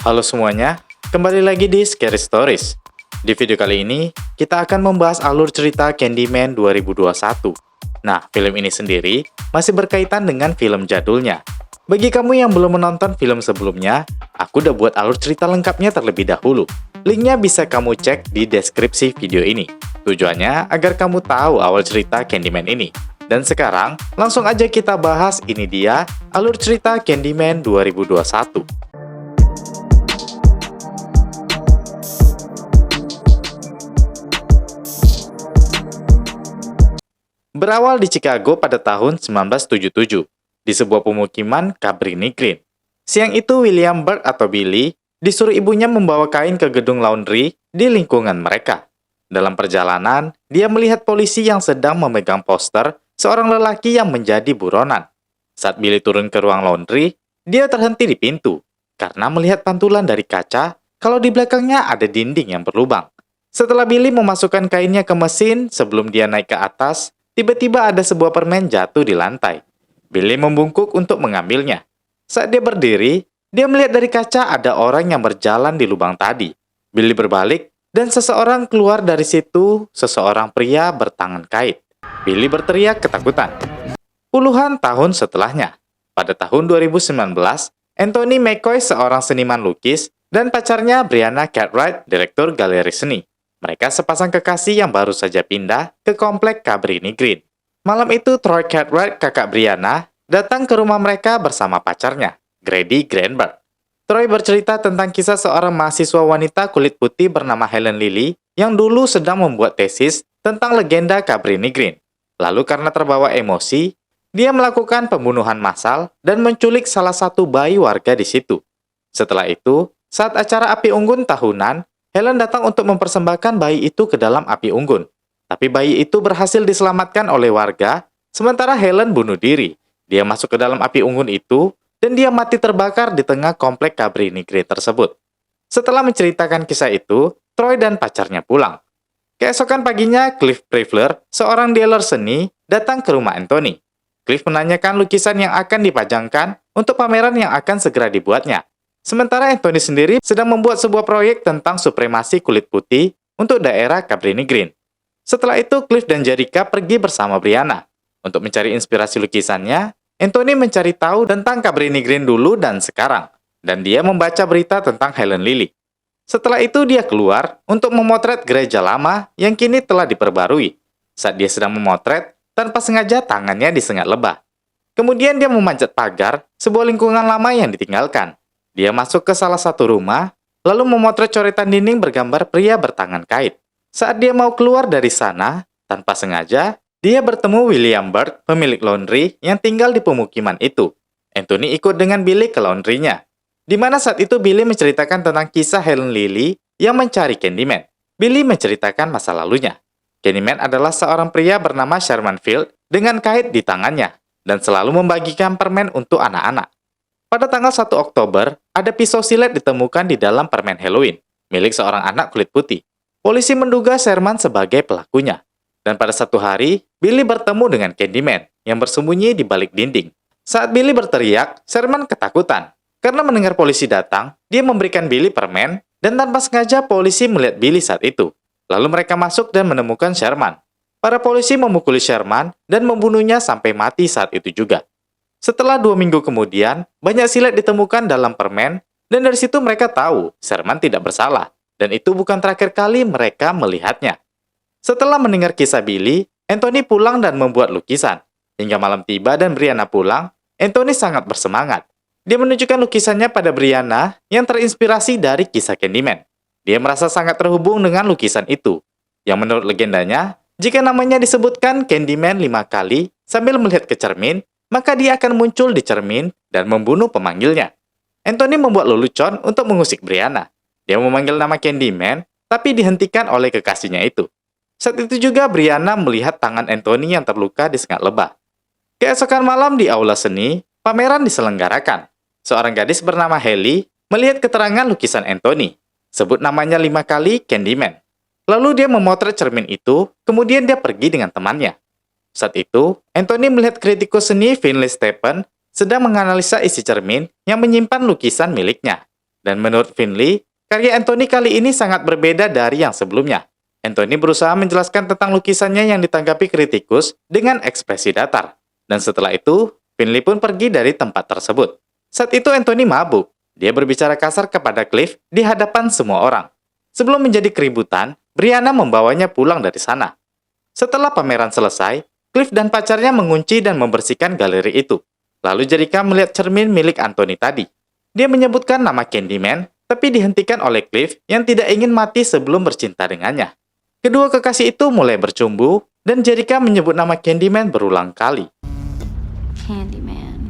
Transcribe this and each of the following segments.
Halo semuanya, kembali lagi di Scary Stories. Di video kali ini, kita akan membahas alur cerita Candyman 2021. Nah, film ini sendiri masih berkaitan dengan film jadulnya. Bagi kamu yang belum menonton film sebelumnya, aku udah buat alur cerita lengkapnya terlebih dahulu. Linknya bisa kamu cek di deskripsi video ini. Tujuannya agar kamu tahu awal cerita Candyman ini. Dan sekarang, langsung aja kita bahas ini dia alur cerita Candyman 2021. Berawal di Chicago pada tahun 1977, di sebuah pemukiman Cabrini Green. Siang itu William Burke atau Billy disuruh ibunya membawa kain ke gedung laundry di lingkungan mereka. Dalam perjalanan, dia melihat polisi yang sedang memegang poster seorang lelaki yang menjadi buronan. Saat Billy turun ke ruang laundry, dia terhenti di pintu karena melihat pantulan dari kaca kalau di belakangnya ada dinding yang berlubang. Setelah Billy memasukkan kainnya ke mesin sebelum dia naik ke atas, tiba-tiba ada sebuah permen jatuh di lantai. Billy membungkuk untuk mengambilnya. Saat dia berdiri, dia melihat dari kaca ada orang yang berjalan di lubang tadi. Billy berbalik, dan seseorang keluar dari situ, seseorang pria bertangan kait. Billy berteriak ketakutan. Puluhan tahun setelahnya, pada tahun 2019, Anthony McCoy seorang seniman lukis, dan pacarnya Brianna Cartwright, direktur galeri seni. Mereka sepasang kekasih yang baru saja pindah ke komplek Cabrini Green. Malam itu, Troy Cartwright, kakak Brianna, datang ke rumah mereka bersama pacarnya, Grady Greenberg. Troy bercerita tentang kisah seorang mahasiswa wanita kulit putih bernama Helen Lily yang dulu sedang membuat tesis tentang legenda Cabrini Green. Lalu karena terbawa emosi, dia melakukan pembunuhan massal dan menculik salah satu bayi warga di situ. Setelah itu, saat acara api unggun tahunan, Helen datang untuk mempersembahkan bayi itu ke dalam api unggun. Tapi bayi itu berhasil diselamatkan oleh warga, sementara Helen bunuh diri. Dia masuk ke dalam api unggun itu, dan dia mati terbakar di tengah komplek Cabrini Green tersebut. Setelah menceritakan kisah itu, Troy dan pacarnya pulang. Keesokan paginya, Cliff Prevler, seorang dealer seni, datang ke rumah Anthony. Cliff menanyakan lukisan yang akan dipajangkan untuk pameran yang akan segera dibuatnya. Sementara Anthony sendiri sedang membuat sebuah proyek tentang supremasi kulit putih untuk daerah Cabrini Green. Setelah itu, Cliff dan Jerica pergi bersama Brianna. Untuk mencari inspirasi lukisannya, Anthony mencari tahu tentang Cabrini Green dulu dan sekarang. Dan dia membaca berita tentang Helen Lily. Setelah itu, dia keluar untuk memotret gereja lama yang kini telah diperbarui. Saat dia sedang memotret, tanpa sengaja tangannya disengat lebah. Kemudian dia memanjat pagar sebuah lingkungan lama yang ditinggalkan. Dia masuk ke salah satu rumah, lalu memotret coretan dinding bergambar pria bertangan kait. Saat dia mau keluar dari sana, tanpa sengaja, dia bertemu William Burke, pemilik laundry yang tinggal di pemukiman itu. Anthony ikut dengan Billy ke laundrynya, di mana saat itu Billy menceritakan tentang kisah Helen Lily yang mencari Candyman. Billy menceritakan masa lalunya. Candyman adalah seorang pria bernama Sherman Field dengan kait di tangannya, dan selalu membagikan permen untuk anak-anak. Pada tanggal 1 Oktober, ada pisau silet ditemukan di dalam permen Halloween, milik seorang anak kulit putih. Polisi menduga Sherman sebagai pelakunya. Dan pada satu hari, Billy bertemu dengan Candyman yang bersembunyi di balik dinding. Saat Billy berteriak, Sherman ketakutan. Karena mendengar polisi datang, dia memberikan Billy permen, dan tanpa sengaja polisi melihat Billy saat itu. Lalu mereka masuk dan menemukan Sherman. Para polisi memukuli Sherman dan membunuhnya sampai mati saat itu juga. Setelah 2 minggu kemudian, banyak silet ditemukan dalam permen, dan dari situ mereka tahu Sherman tidak bersalah, dan itu bukan terakhir kali mereka melihatnya. Setelah mendengar kisah Billy, Anthony pulang dan membuat lukisan. Hingga malam tiba dan Brianna pulang, Anthony sangat bersemangat. Dia menunjukkan lukisannya pada Brianna yang terinspirasi dari kisah Candyman. Dia merasa sangat terhubung dengan lukisan itu, yang menurut legendanya, jika namanya disebutkan Candyman 5 kali sambil melihat ke cermin, maka dia akan muncul di cermin dan membunuh pemanggilnya. Anthony membuat lelucon untuk mengusik Brianna. Dia memanggil nama Candyman, tapi dihentikan oleh kekasihnya itu. Saat itu juga Brianna melihat tangan Anthony yang terluka disengat lebah. Keesokan malam di aula seni, pameran diselenggarakan. Seorang gadis bernama Haley melihat keterangan lukisan Anthony. Sebut namanya 5 kali Candyman. Lalu dia memotret cermin itu, kemudian dia pergi dengan temannya. Saat itu, Anthony melihat kritikus seni Finley Stephen sedang menganalisa isi cermin yang menyimpan lukisan miliknya. Dan menurut Finley, karya Anthony kali ini sangat berbeda dari yang sebelumnya. Anthony berusaha menjelaskan tentang lukisannya yang ditanggapi kritikus dengan ekspresi datar. Dan setelah itu, Finley pun pergi dari tempat tersebut. Saat itu Anthony mabuk. Dia berbicara kasar kepada Cliff di hadapan semua orang. Sebelum menjadi keributan, Brianna membawanya pulang dari sana. Setelah pameran selesai, Cliff dan pacarnya mengunci dan membersihkan galeri itu. Lalu Jerica melihat cermin milik Anthony tadi. Dia menyebutkan nama Candyman, tapi dihentikan oleh Cliff yang tidak ingin mati sebelum bercinta dengannya. Kedua kekasih itu mulai bercumbu, dan Jerica menyebut nama Candyman berulang kali. Candyman.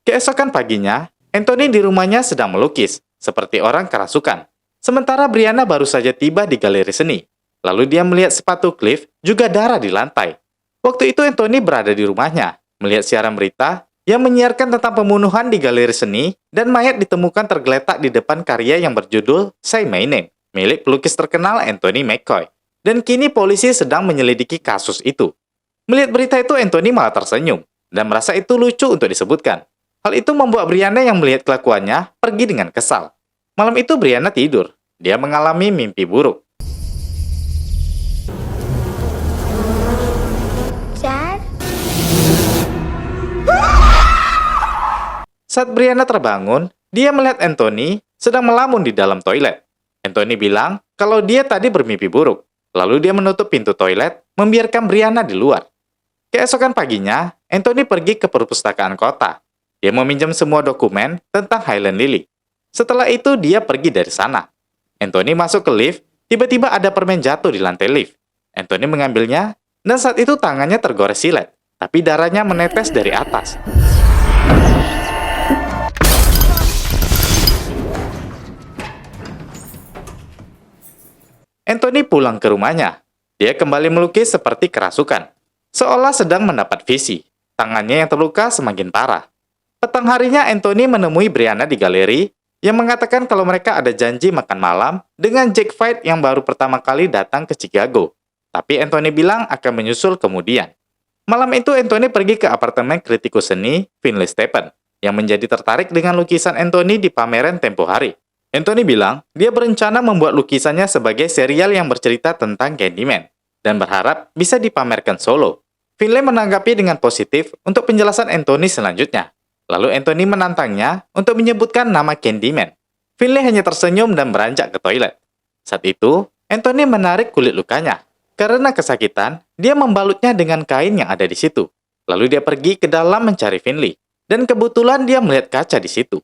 Keesokan paginya, Anthony di rumahnya sedang melukis, seperti orang kerasukan. Sementara Brianna baru saja tiba di galeri seni. Lalu dia melihat sepatu Cliff juga darah di lantai. Waktu itu Anthony berada di rumahnya, melihat siaran berita yang menyiarkan tentang pembunuhan di galeri seni dan mayat ditemukan tergeletak di depan karya yang berjudul Say My Name, milik pelukis terkenal Anthony McCoy. Dan kini polisi sedang menyelidiki kasus itu. Melihat berita itu, Anthony malah tersenyum dan merasa itu lucu untuk disebutkan. Hal itu membuat Brianna yang melihat kelakuannya pergi dengan kesal. Malam itu Brianna tidur. Dia mengalami mimpi buruk. Dad? Saat Brianna terbangun, dia melihat Anthony sedang melamun di dalam toilet. Anthony bilang kalau dia tadi bermimpi buruk. Lalu dia menutup pintu toilet, membiarkan Brianna di luar. Keesokan paginya, Anthony pergi ke perpustakaan kota. Dia meminjam semua dokumen tentang Highland Lily. Setelah itu, dia pergi dari sana. Anthony masuk ke lift, tiba-tiba ada permen jatuh di lantai lift. Anthony mengambilnya, dan saat itu tangannya tergores silet, tapi darahnya menetes dari atas. Anthony pulang ke rumahnya. Dia kembali melukis seperti kerasukan, seolah sedang mendapat visi. Tangannya yang terluka semakin parah. Petang harinya Anthony menemui Brianna di galeri yang mengatakan kalau mereka ada janji makan malam dengan Jack White yang baru pertama kali datang ke Chicago. Tapi Anthony bilang akan menyusul kemudian. Malam itu Anthony pergi ke apartemen kritikus seni Finley Stephen yang menjadi tertarik dengan lukisan Anthony di pameran tempo hari. Anthony bilang dia berencana membuat lukisannya sebagai serial yang bercerita tentang Candyman dan berharap bisa dipamerkan solo. Finley menanggapi dengan positif untuk penjelasan Anthony selanjutnya. Lalu Anthony menantangnya untuk menyebutkan nama Candyman. Finley hanya tersenyum dan beranjak ke toilet. Saat itu, Anthony menarik kulit lukanya. Karena kesakitan, dia membalutnya dengan kain yang ada di situ. Lalu dia pergi ke dalam mencari Finley. Dan kebetulan dia melihat kaca di situ.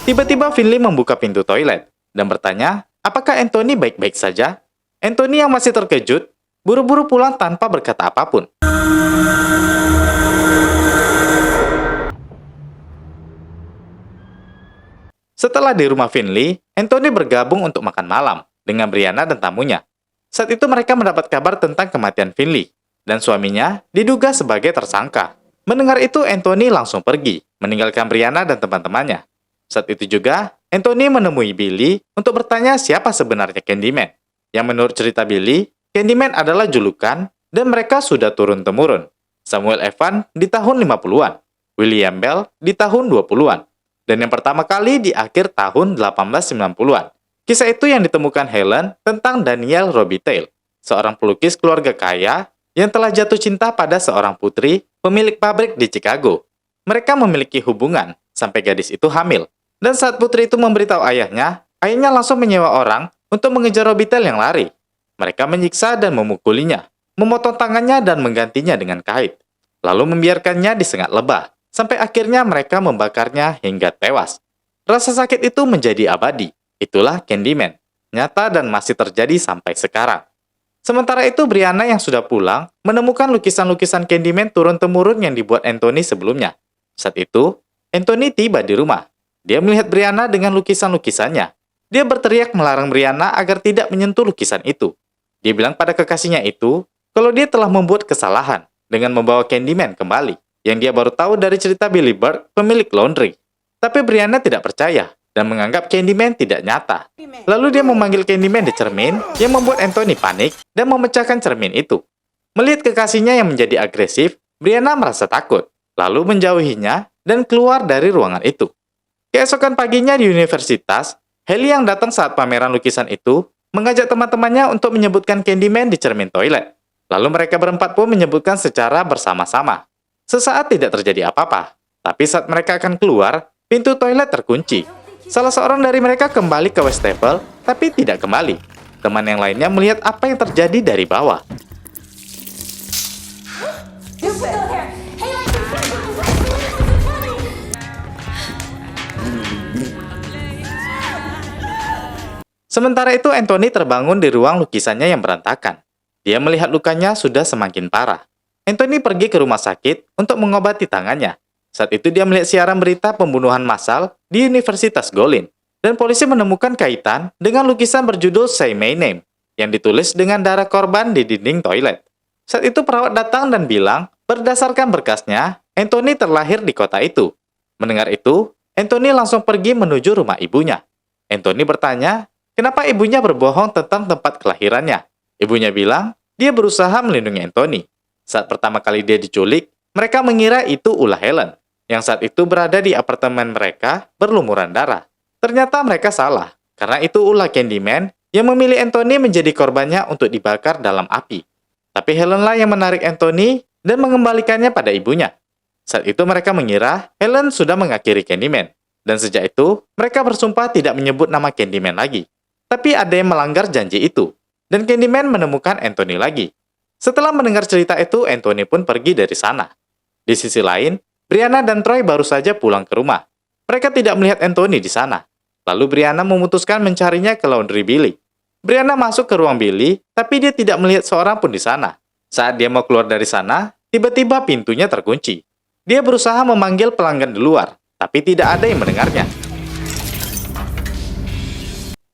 Tiba-tiba Finley membuka pintu toilet dan bertanya, apakah Anthony baik-baik saja? Anthony yang masih terkejut, buru-buru pulang tanpa berkata apapun. Setelah di rumah Finley, Anthony bergabung untuk makan malam dengan Brianna dan tamunya. Saat itu mereka mendapat kabar tentang kematian Finley, dan suaminya diduga sebagai tersangka. Mendengar itu, Anthony langsung pergi, meninggalkan Brianna dan teman-temannya. Saat itu juga, Anthony menemui Billy untuk bertanya siapa sebenarnya Candyman. Yang menurut cerita Billy, Candyman adalah julukan, dan mereka sudah turun-temurun. Samuel Evan di tahun 50-an, William Bell di tahun 20-an, dan yang pertama kali di akhir tahun 1890-an. Kisah itu yang ditemukan Helen tentang Daniel Robitaille, seorang pelukis keluarga kaya yang telah jatuh cinta pada seorang putri pemilik pabrik di Chicago. Mereka memiliki hubungan sampai gadis itu hamil. Dan saat putri itu memberitahu ayahnya langsung menyewa orang untuk mengejar Robitaille yang lari. Mereka menyiksa dan memukulinya, memotong tangannya dan menggantinya dengan kait, lalu membiarkannya disengat lebah, sampai akhirnya mereka membakarnya hingga tewas. Rasa sakit itu menjadi abadi. Itulah Candyman, nyata dan masih terjadi sampai sekarang. Sementara itu, Brianna yang sudah pulang menemukan lukisan-lukisan Candyman turun-temurun yang dibuat Anthony sebelumnya. Saat itu, Anthony tiba di rumah. Dia melihat Brianna dengan lukisan-lukisannya. Dia berteriak melarang Brianna agar tidak menyentuh lukisan itu. Dia bilang pada kekasihnya itu kalau dia telah membuat kesalahan dengan membawa Candyman kembali. yang dia baru tahu dari cerita Billy Burke, pemilik laundry. Tapi Brianna tidak percaya dan menganggap Candyman tidak nyata. Lalu dia memanggil Candyman di cermin yang membuat Anthony panik dan memecahkan cermin itu. Melihat kekasihnya yang menjadi agresif, Brianna merasa takut, lalu menjauhinya dan keluar dari ruangan itu. Keesokan paginya di universitas, Haley yang datang saat pameran lukisan itu mengajak teman-temannya untuk menyebutkan Candyman di cermin toilet. Lalu mereka berempat pun menyebutkan secara bersama-sama. Sesaat tidak terjadi apa-apa, tapi saat mereka akan keluar, pintu toilet terkunci. Salah seorang dari mereka kembali ke wastafel, tapi tidak kembali. Teman yang lainnya melihat apa yang terjadi dari bawah. Sementara itu, Anthony terbangun di ruang lukisannya yang berantakan. Dia melihat lukanya sudah semakin parah. Anthony pergi ke rumah sakit untuk mengobati tangannya. Saat itu dia melihat siaran berita pembunuhan massal di Universitas Golin. Dan polisi menemukan kaitan dengan lukisan berjudul Say My Name, yang ditulis dengan darah korban di dinding toilet. Saat itu perawat datang dan bilang, berdasarkan berkasnya, Anthony terlahir di kota itu. Mendengar itu, Anthony langsung pergi menuju rumah ibunya. Anthony bertanya, kenapa ibunya berbohong tentang tempat kelahirannya. Ibunya bilang, dia berusaha melindungi Anthony. Saat pertama kali dia diculik, mereka mengira itu ulah Helen, yang saat itu berada di apartemen mereka berlumuran darah. Ternyata mereka salah, karena itu ulah Candyman yang memilih Anthony menjadi korbannya untuk dibakar dalam api. Tapi Helen lah yang menarik Anthony dan mengembalikannya pada ibunya. Saat itu mereka mengira Helen sudah mengakhiri Candyman, dan sejak itu mereka bersumpah tidak menyebut nama Candyman lagi. Tapi ada yang melanggar janji itu, dan Candyman menemukan Anthony lagi. Setelah mendengar cerita itu, Anthony pun pergi dari sana. Di sisi lain, Brianna dan Troy baru saja pulang ke rumah. Mereka tidak melihat Anthony di sana. Lalu Brianna memutuskan mencarinya ke laundry Billy. Brianna masuk ke ruang Billy, tapi dia tidak melihat seorang pun di sana. Saat dia mau keluar dari sana, tiba-tiba pintunya terkunci. Dia berusaha memanggil pelanggan di luar, tapi tidak ada yang mendengarnya.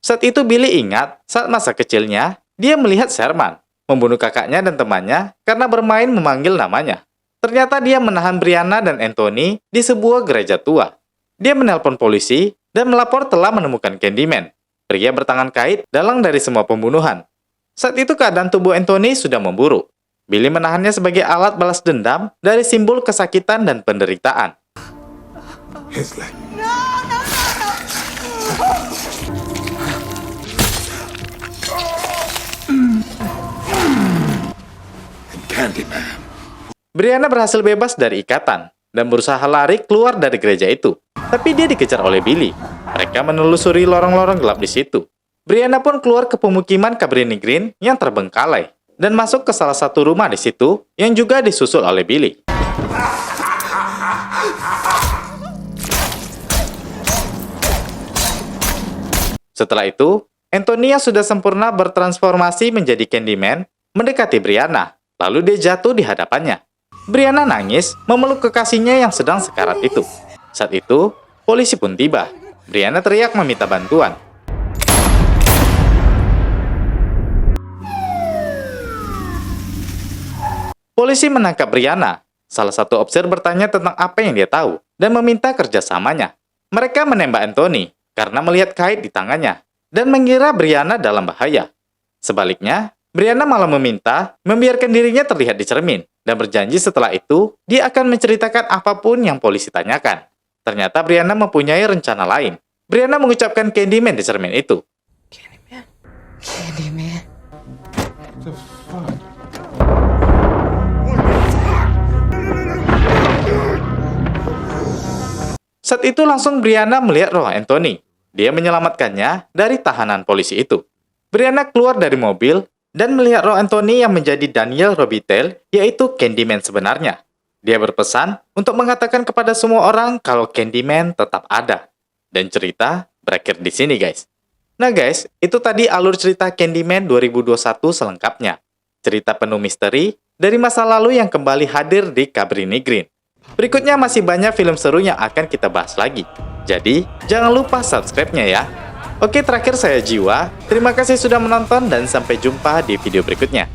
Saat itu Billy ingat, saat masa kecilnya, dia melihat Sherman membunuh kakaknya dan temannya karena bermain memanggil namanya. Ternyata dia menahan Brianna dan Anthony di sebuah gereja tua. Dia menelpon polisi dan melapor telah menemukan Candyman, pria bertangan kait dalang dari semua pembunuhan. Saat itu keadaan tubuh Anthony sudah memburuk. Billy menahannya sebagai alat balas dendam dari simbol kesakitan dan penderitaan. Brianna berhasil bebas dari ikatan dan berusaha lari keluar dari gereja itu. Tapi dia dikejar oleh Billy. Mereka menelusuri lorong-lorong gelap di situ. Brianna pun keluar ke pemukiman Cabrini Green yang terbengkalai dan masuk ke salah satu rumah di situ yang juga disusul oleh Billy. Setelah itu, Anthony yang sudah sempurna bertransformasi menjadi Candyman mendekati Brianna, lalu dia jatuh di hadapannya. Brianna nangis memeluk kekasihnya yang sedang sekarat itu. Saat itu, polisi pun tiba. Brianna teriak meminta bantuan. Polisi menangkap Brianna. Salah satu opsir bertanya tentang apa yang dia tahu dan meminta kerjasamanya. Mereka menembak Anthony karena melihat kait di tangannya dan mengira Brianna dalam bahaya. Sebaliknya, Brianna malah meminta membiarkan dirinya terlihat di cermin dan berjanji setelah itu dia akan menceritakan apapun yang polisi tanyakan. Ternyata Brianna mempunyai rencana lain. Brianna mengucapkan Candyman di cermin itu. Candyman. Candyman. The fuck? Saat itu langsung Brianna melihat roh Anthony. Dia menyelamatkannya dari tahanan polisi itu. Brianna keluar dari mobil dan melihat roh Anthony yang menjadi Daniel Robitaille, yaitu Candyman sebenarnya. Dia berpesan untuk mengatakan kepada semua orang kalau Candyman tetap ada. Dan cerita berakhir di sini, guys. Nah guys, itu tadi alur cerita Candyman 2021 selengkapnya. Cerita penuh misteri dari masa lalu yang kembali hadir di Cabrini Green. Berikutnya masih banyak film seru yang akan kita bahas lagi. Jadi, jangan lupa subscribe-nya ya. Oke, terakhir saya Jiwa. Terima kasih sudah menonton dan sampai jumpa di video berikutnya.